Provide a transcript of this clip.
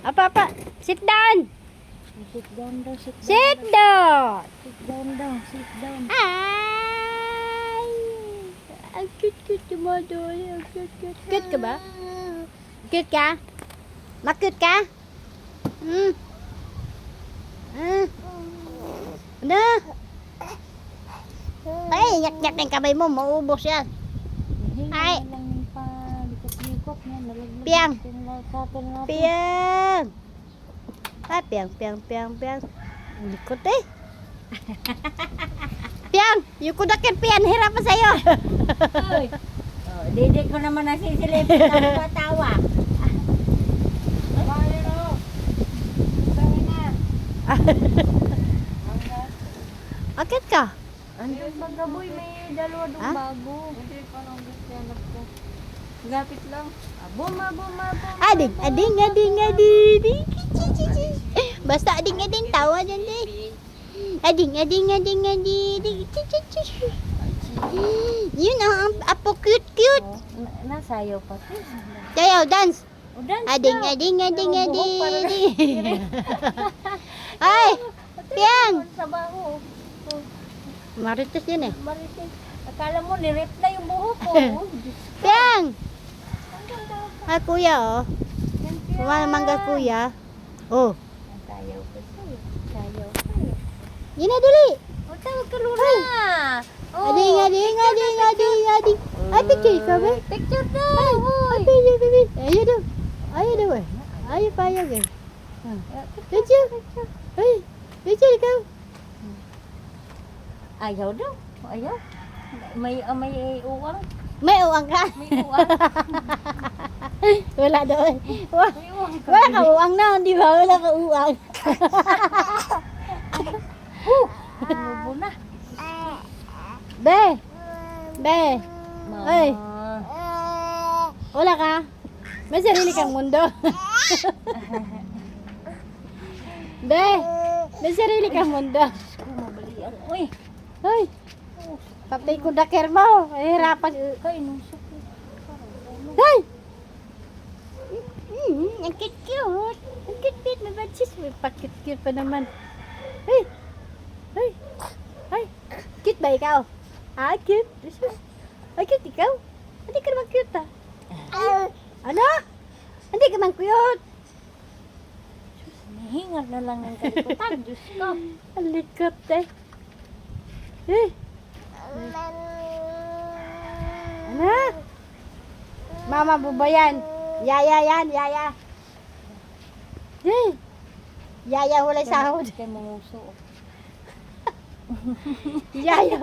Apa. Sit down. Sit down daw, sit down. Sit down. Sit down daw, sit down. Ay. Ang cute mo doon. Ang cute. Cute ka ba? Cute ka? Makute ka? Ano? Ay, yak-yak ng kamay mo. Maubos yan. Ay. Piang. Piang. Ah, piang. Likot eh. Piang, yung kudakin piang. Hirapan sa'yo. Uy. Oh, dede ko naman nasisilipin. Tawa-tawa. Akit ka? Andun magaboy, may dalawa doon bago. Hindi pa lang gusto anak ko. Gapit lang. Abom. Ading. Basta ading tawa dyan din. Ading. Yun ang apo cute. Oh, nasayaw pati. Sayaw, dance. O, dance Ading. Ay, piang. Sa baho. Marites yun eh. Marites. Akala mo, nirip na yung buhok ko. Piang. Ay, kuya oh. Mangga kuya. Oh. Sayaw pa sa'yo. Yun na, dali. O, tawag ka luna. Ading. Ay, picture ka ba? Picture daw. Ay, picture. Ayaw daw eh. Ayaw payag eh. Picture. Ay, picture ikaw. Ayaw daw. Ayaw. May uwang. May uwang ka? May uwang. Wala daw eh. May uwang ka. Wala ka uwang na, di ba? Wala ka uwang. Lubo na. Be. Ay. Wala ka? May sarili kang mundo. Be. May sarili kang mundo. Mabalian. Uy. Ay. Patay ko daker mo. Hirapan. Kay nusok. Ay. Ang cute. Ang cute na batsis. May pakit-cute pa naman. Ay. Cute ba ikaw? Ah, cute. Ay, cute ikaw. Hindi ka naman cute ah. Ano? Hindi ka naman cute. Nahingal na lang ng kalikutan. Diyos ko. Ang likot eh. Ano? Mama bubayan. Yaya yan, yaya. Yaya hulay sahod. Kay manguso. Yaya.